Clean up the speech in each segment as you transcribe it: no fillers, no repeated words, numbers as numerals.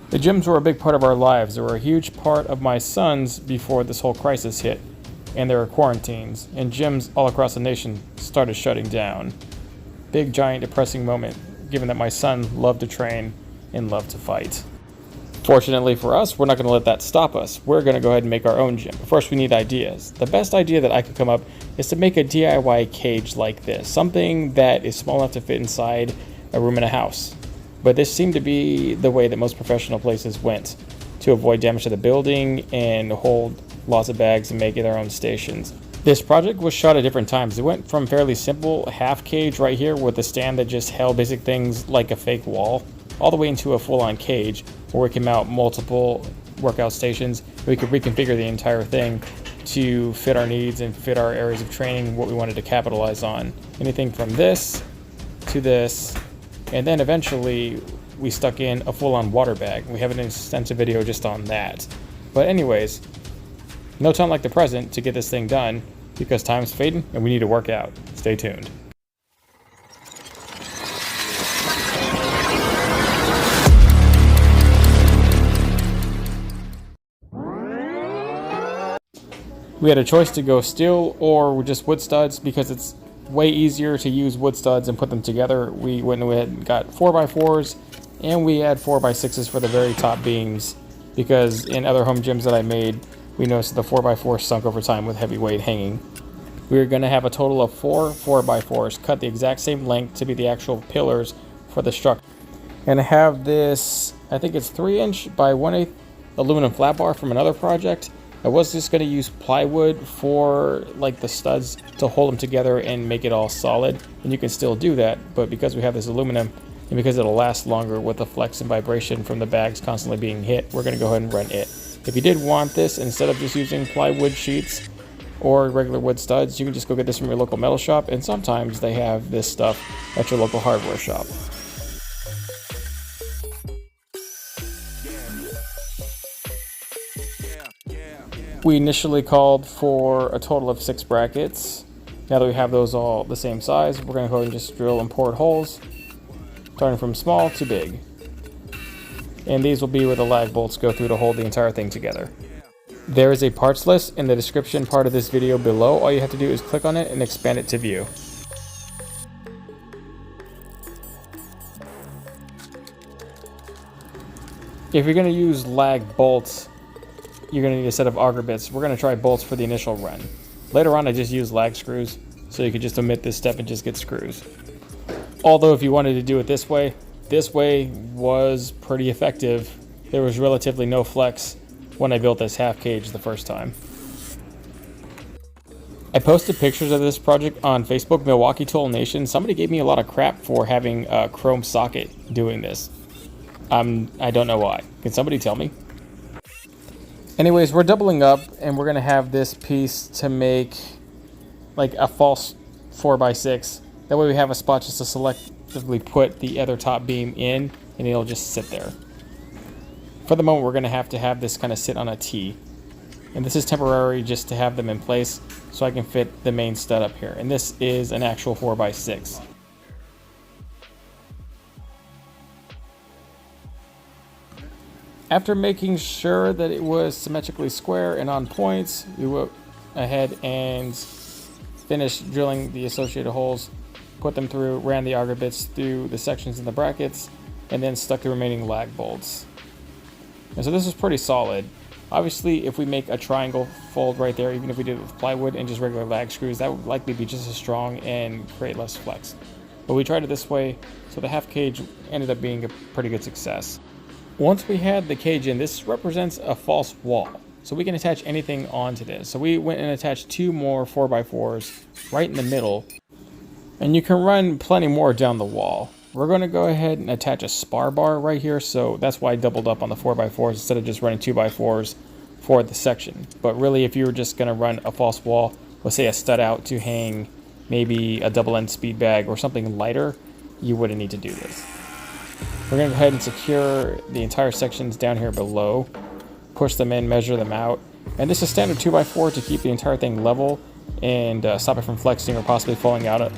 The gyms were a big part of our lives. They were a huge part of my son's before this whole crisis hit, and there were quarantines, and gyms all across the nation started shutting down. Big, giant, depressing moment, given that my son loved to train and loved to fight. Fortunately for us, we're not going to let that stop us. We're going to go ahead and make our own gym. But first, we need ideas. The best idea that I could come up is to make a DIY cage like this, something that is small enough to fit inside a room in a house. But this seemed to be the way that most professional places went to avoid damage to the building and hold lots of bags and make their own stations. This project was shot at different times. It went from fairly simple half cage right here with a stand that just held basic things like a fake wall, all the way into a full-on cage where we can mount multiple workout stations. We could reconfigure the entire thing to fit our needs and fit our areas of training, what we wanted to capitalize on. Anything from this to this, and then eventually we stuck in a full-on water bag. We have an extensive video just on that. But anyways, no time like the present to get this thing done because time's fading and we need to work out. Stay tuned. We had a choice to go steel or just wood studs because it's way easier to use wood studs and put them together. We went ahead and got 4x4s and we had 4x6s for the very top beams because in other home gyms that I made, we noticed that the 4x4 sunk over time with heavy weight hanging. We are going to have a total of 4 4x4s cut the exact same length to be the actual pillars for the structure. And I have this, I think it's 3" by 1/8 aluminum flat bar from another project. I was just going to use plywood for like the studs to hold them together and make it all solid, and you can still do that, but because we have this aluminum and because it'll last longer with the flex and vibration from the bags constantly being hit, we're going to go ahead and run it. If you did want this, instead of just using plywood sheets or regular wood studs, you can just go get this from your local metal shop, and sometimes they have this stuff at your local hardware shop. We initially called for a total of 6 brackets. Now that we have those all the same size, we're going to go ahead and just drill and pour holes, starting from small to big. And these will be where the lag bolts go through to hold the entire thing together. There is a parts list in the description part of this video below. All you have to do is click on it and expand it to view. If you're going to use lag bolts, you're going to need a set of auger bits. We're going to try bolts for the initial run. Later on, I just use lag screws, so you could just omit this step and just get screws. Although if you wanted to do it this way was pretty effective. There was relatively no flex when I built this half cage the first time. I posted pictures of this project on Facebook, Milwaukee Tool Nation. Somebody gave me a lot of crap for having a chrome socket doing this. I don't know why. Can somebody tell me? Anyways, we're doubling up and we're going to have this piece to make like a false 4x6. That way we have a spot just to selectively put the other top beam in and it'll just sit there. For the moment, we're going to have this kind of sit on a T. And this is temporary just to have them in place so I can fit the main stud up here. And this is an actual 4x6. After making sure that it was symmetrically square and on points, we went ahead and finished drilling the associated holes, put them through, ran the auger bits through the sections in the brackets, and then stuck the remaining lag bolts. And so this is pretty solid. Obviously, if we make a triangle fold right there, even if we did it with plywood and just regular lag screws, that would likely be just as strong and create less flex. But we tried it this way, so the half cage ended up being a pretty good success. Once we had the cage in, this represents a false wall, so we can attach anything onto this. So we went and attached 2 more 4x4s right in the middle, and you can run plenty more down the wall. We're going to go ahead and attach a spar bar right here, so that's why I doubled up on the 4x4s instead of just running 2x4s for the section. But really, if you were just going to run a false wall, let's say a stud out to hang maybe a double-end speed bag or something lighter, you wouldn't need to do this. We're going to go ahead and secure the entire sections down here below, push them in, measure them out, and this is standard 2x4 to keep the entire thing level and stop it from flexing or possibly falling out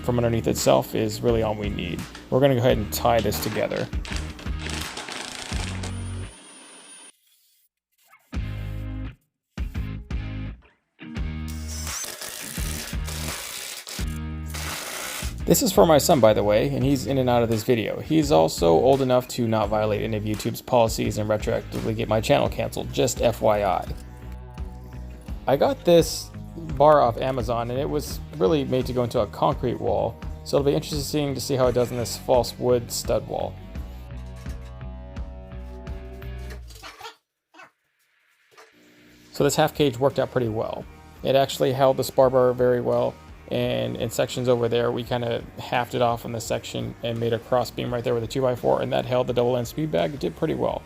from underneath itself is really all we need. We're going to go ahead and tie this together. This is for my son, by the way, and he's in and out of this video. He's also old enough to not violate any of YouTube's policies and retroactively get my channel canceled, just FYI. I got this bar off Amazon, and it was really made to go into a concrete wall, so it'll be interesting to see how it does in this false wood stud wall. So this half cage worked out pretty well. It actually held the spar bar very well, and in sections over there we kind of halved it off in this section and made a cross beam right there with a 2x4, and that held the double end speed bag. It did pretty well.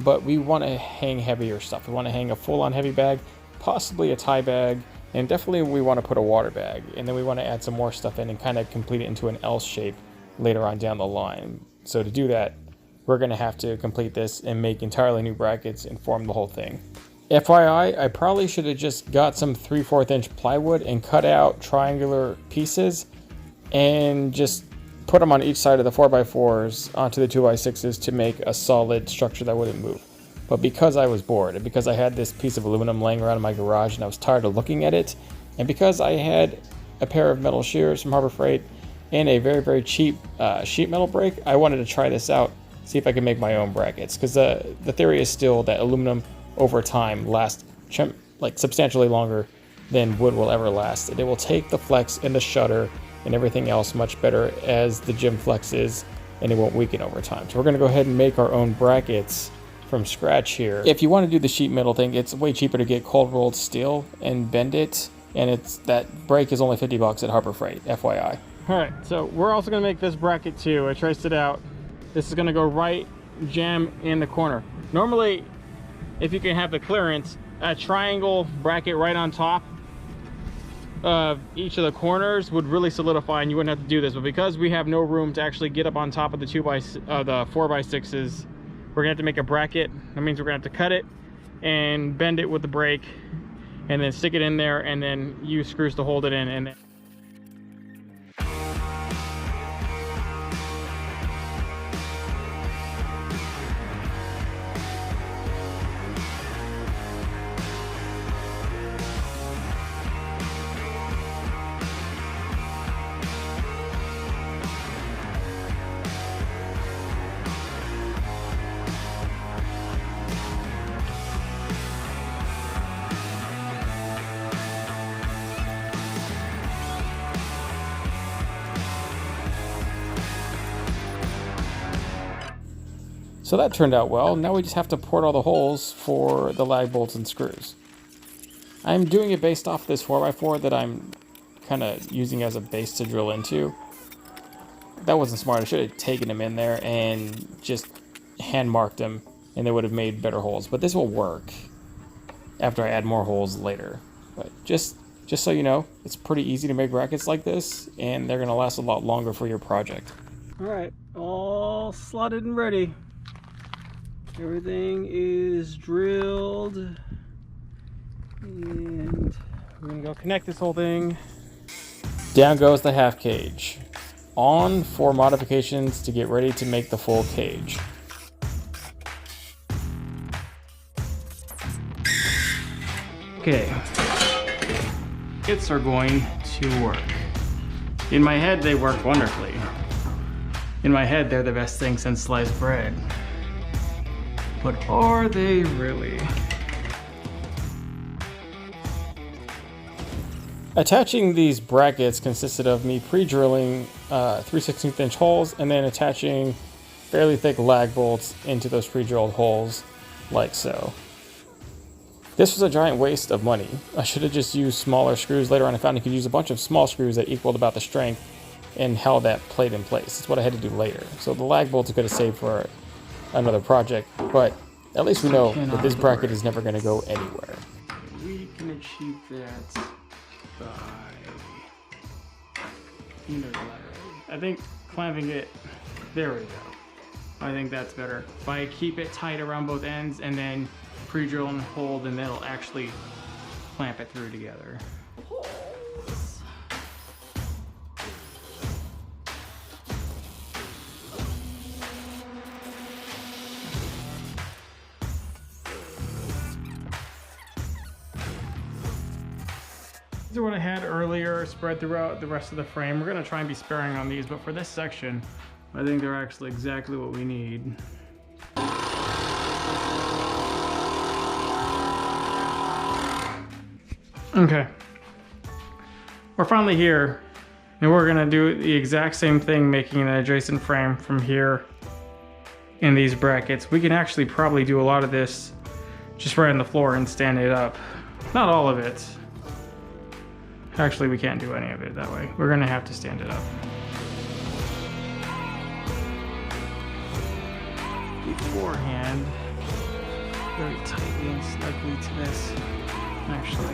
But we want to hang heavier stuff. We want to hang a full-on heavy bag, possibly a tie bag, and definitely we want to put a water bag, and then we want to add some more stuff in and kind of complete it into an L shape later on down the line. So to do that, we're going to have to complete this and make entirely new brackets and form the whole thing. FYI, I probably should have just got some 3/4 inch plywood and cut out triangular pieces and just put them on each side of the 4x4s onto the 2x6s to make a solid structure that wouldn't move. But because I was bored, and because I had this piece of aluminum laying around in my garage and I was tired of looking at it, and because I had a pair of metal shears from Harbor Freight and a very, very cheap sheet metal brake, I wanted to try this out, see if I could make my own brackets. Because the theory is still that aluminum over time lasts like substantially longer than wood will ever last. And it will take the flex and the shutter and everything else much better as the gym flexes, and it won't weaken over time. So we're going to go ahead and make our own brackets from scratch here. If you want to do the sheet metal thing, it's way cheaper to get cold rolled steel and bend it, and that brake is only $50 at Harbor Freight, FYI. All right, so we're also going to make this bracket too. I traced it out. This is going to go right jam in the corner. Normally, if you can have the clearance, a triangle bracket right on top of each of the corners would really solidify, and you wouldn't have to do this. But because we have no room to actually get up on top of the 4x6s, we're gonna have to make a bracket. That means we're gonna have to cut it and bend it with the brake, and then stick it in there, and then use screws to hold it in. And then so that turned out well. Now we just have to port all the holes for the lag bolts and screws. I'm doing it based off this 4x4 that I'm kind of using as a base to drill into. That wasn't smart. I should have taken them in there and just hand marked them, and they would have made better holes. But this will work after I add more holes later. But just so you know, it's pretty easy to make brackets like this, and they're gonna last a lot longer for your project. All right, all slotted and ready. Everything is drilled, and we're gonna go connect this whole thing. Down goes the half cage. On for modifications to get ready to make the full cage. Okay, kits are going to work. In my head, they work wonderfully. In my head, they're the best thing since sliced bread. But are they really? Attaching these brackets consisted of me pre-drilling 3/16 inch holes and then attaching fairly thick lag bolts into those pre-drilled holes, like so. This was a giant waste of money. I should have just used smaller screws. Later on I found I could use a bunch of small screws that equaled about the strength and held that plate in place. That's what I had to do later. So the lag bolts I could have saved for another project, but at least we know that this bracket is never going to go anywhere. We can achieve that by I think clamping it. There we go. I think that's better. If I keep it tight around both ends and then pre-drill and hold, and that'll actually clamp it through together. These are what I had earlier, spread throughout the rest of the frame. We're gonna try and be sparing on these, but for this section, I think they're actually exactly what we need. Okay, we're finally here, and we're gonna do the exact same thing, making an adjacent frame from here in these brackets. We can actually probably do a lot of this just right on the floor and stand it up. Not all of it. Actually, we can't do any of it that way. We're gonna have to stand it up. Beforehand, very tightly and snugly to this, actually.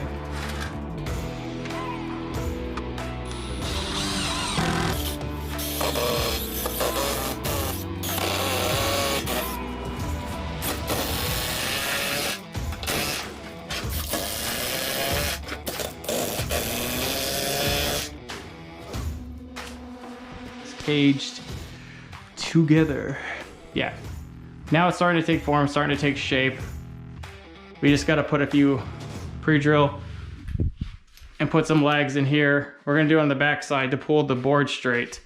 Caged together. Yeah. Now it's starting to take form, starting to take shape. We just got to put a few pre-drill and put some legs in here. We're going to do it on the back side to pull the board straight.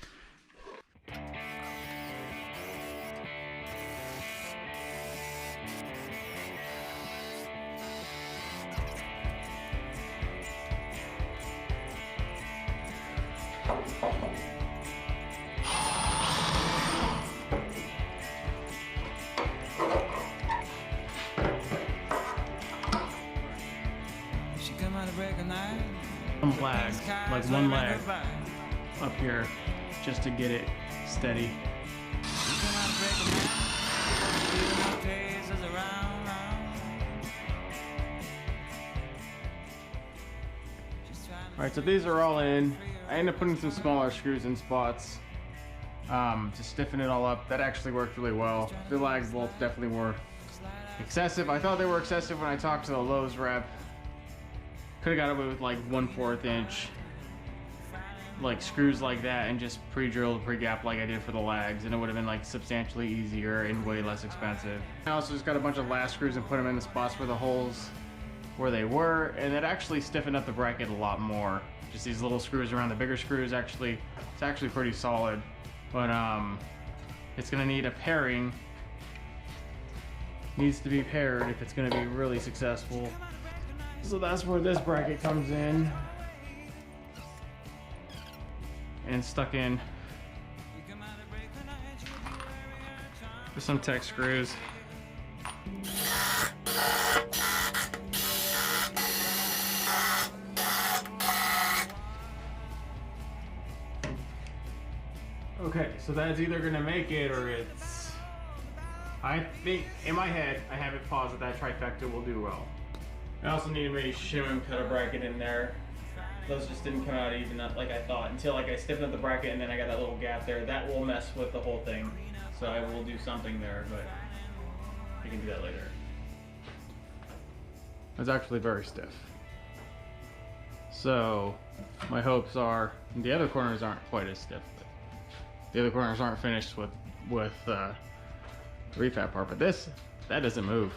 One leg, like one leg up here, just to get it steady. Alright, so these are all in. I ended up putting some smaller screws in spots to stiffen it all up. That actually worked really well. The lag bolts definitely were excessive. I thought they were excessive when I talked to the Lowe's rep. Could have got away with like 1/4 inch like screws like that and just pre-drilled, pre-gap like I did for the lags, and it would have been like substantially easier and way less expensive. I also just got a bunch of last screws and put them in the spots where the holes where they were, and it actually stiffened up the bracket a lot more. Just these little screws around the bigger screws, actually it's actually pretty solid, but it's gonna need a pairing. Needs to be paired if it's gonna be really successful. So that's where this bracket comes in and stuck in with some tech screws. Okay, so that's either gonna make it or it's... I think, in my head, I have it paused that trifecta will do well. I also need to shim and cut a bracket in there. Those just didn't come out even like I thought until like I stiffened up the bracket and then I got that little gap there. That will mess with the whole thing. So I will do something there, but I can do that later. It's actually very stiff. So my hopes are the other corners aren't quite as stiff. But the other corners aren't finished with the refab part, but that doesn't move.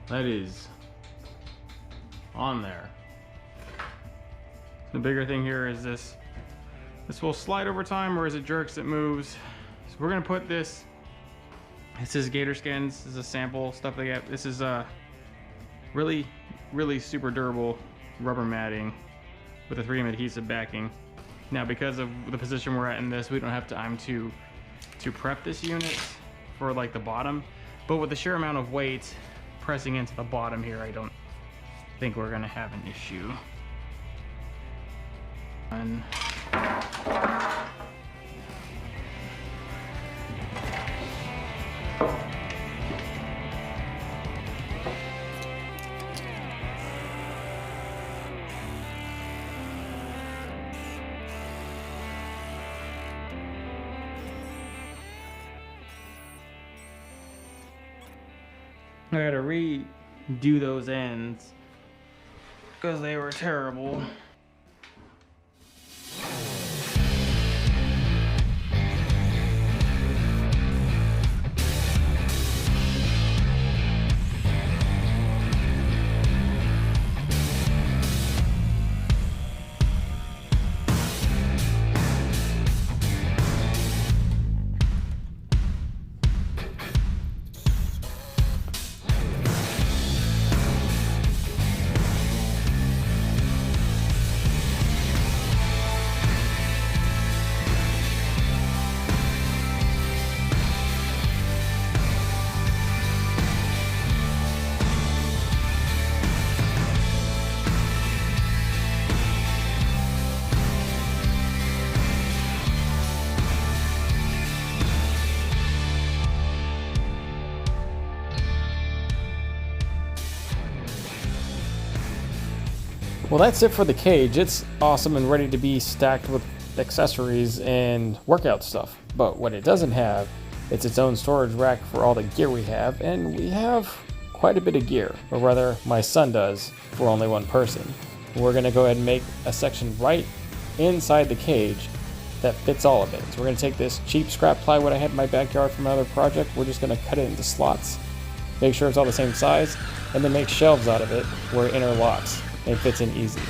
That is on there. The bigger thing here is this will slide over time, or as it jerks it moves. So we're gonna put this is gator skins. This is a sample stuff they get. This is really super durable rubber matting with a 3M adhesive backing. Now because of the position we're at in this, we don't have time to prep this unit for like the bottom, but with the sheer amount of weight pressing into the bottom here, I don't think we're gonna have an issue. And I gotta redo those ends because they were terrible. Well, that's it for the cage. It's awesome and ready to be stacked with accessories and workout stuff. But what it doesn't have, it's its own storage rack for all the gear we have, and we have quite a bit of gear, or rather my son does, for only one person. We're gonna go ahead and make a section right inside the cage that fits all of it. So we're gonna take this cheap scrap plywood I had in my backyard from another project, we're just gonna cut it into slots, make sure it's all the same size, and then make shelves out of it where it interlocks and fits in easy.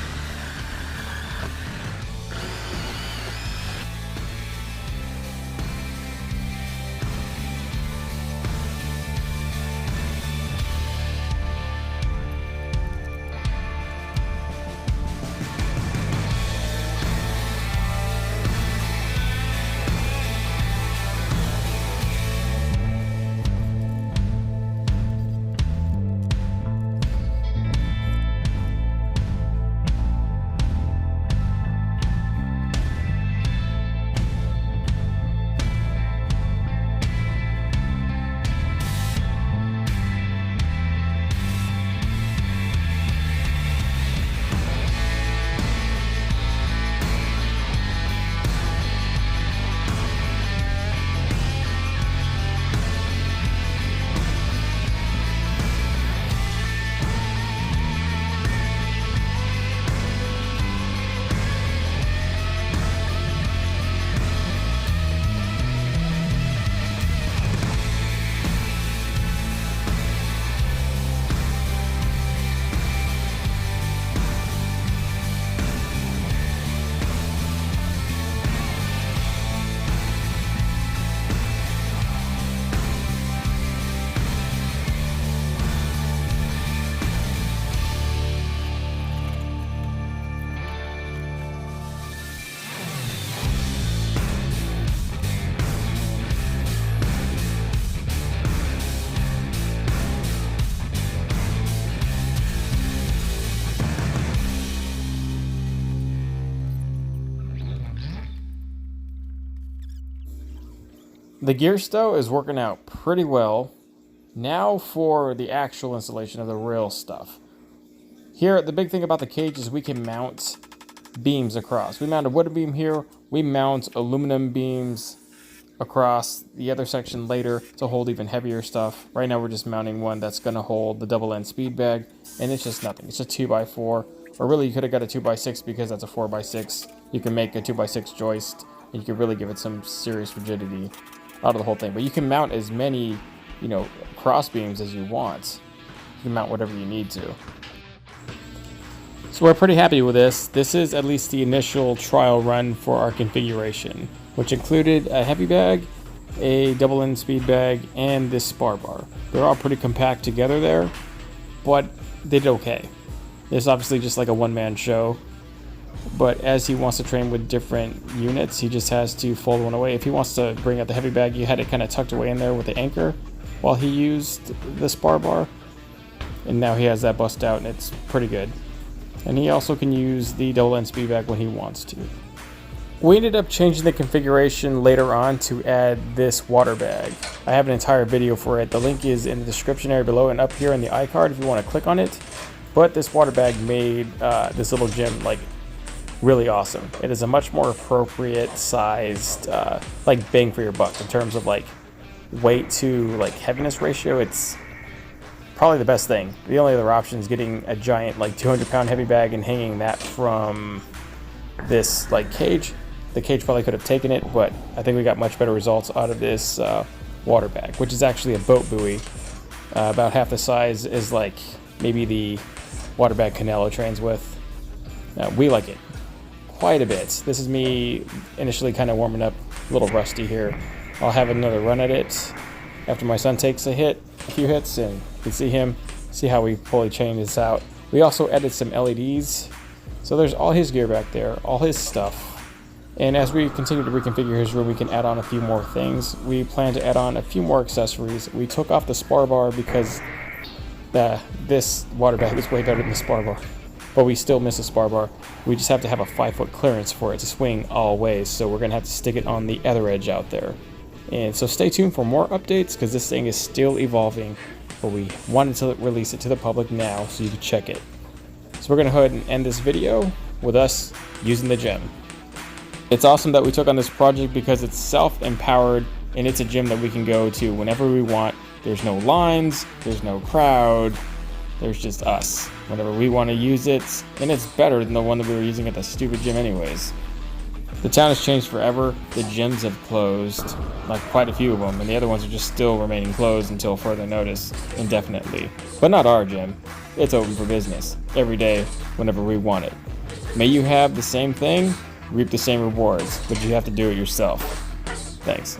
The gear stow is working out pretty well. Now for the actual installation of the real stuff. Here, the big thing about the cage is we can mount beams across. We mount a wooden beam here. We mount aluminum beams across the other section later to hold even heavier stuff. Right now we're just mounting one that's going to hold the double end speed bag, and it's just nothing. It's a 2x4, or really you could have got a 2x6 because that's a 4x6. You can make a 2x6 joist, and you can really give it some serious rigidity out of the whole thing. But you can mount as many, cross beams as you want. You can mount whatever you need to. So we're pretty happy with this. This is at least the initial trial run for our configuration, which included a heavy bag, a double end speed bag, and this spar bar. They're all pretty compact together there, but they did okay. It's obviously just like a one-man show, but as he wants to train with different units, he just has to fold one away. If he wants to bring out the heavy bag, you had it kind of tucked away in there with the anchor while he used the spar bar, and now he has that bust out, and it's pretty good. And he also can use the double end speed bag when he wants to. We ended up changing the configuration later on to add this water bag. I have an entire video for it. The link is in the description area below and up here in the iCard if you want to click on it. But this water bag made this little gym really awesome. It is a much more appropriate sized bang for your buck in terms of weight to heaviness ratio. It's probably the best thing. The only other option is getting a giant 200-pound heavy bag and hanging that from this cage. The cage probably could have taken it, but I think we got much better results out of this water bag, which is actually a boat buoy. About half the size is maybe the water bag Canelo trains with. We like it quite a bit. This is me initially kind of warming up, a little rusty here. I'll have another run at it after my son takes a few hits, and you can see how we fully chain this out. We also added some LEDs. So there's all his gear back there, all his stuff. And as we continue to reconfigure his room, we can add on a few more things. We plan to add on a few more accessories. We took off the spar bar because this water bag is way better than the spar bar. But we still miss a spar bar. We just have to have a 5-foot clearance for it to swing all ways. So we're gonna have to stick it on the other edge out there. And so stay tuned for more updates because this thing is still evolving. But we wanted to release it to the public now so you can check it. So we're gonna go ahead and end this video with us using the gym. It's awesome that we took on this project because it's self-empowered and it's a gym that we can go to whenever we want. There's no lines, there's no crowd, there's just us. Whenever we want to use it, and it's better than the one that we were using at the stupid gym anyways. The town has changed forever. The gyms have closed, like quite a few of them, and the other ones are just still remaining closed until further notice, indefinitely. But not our gym. It's open for business, every day, whenever we want it. May you have the same thing, reap the same rewards, but you have to do it yourself. Thanks.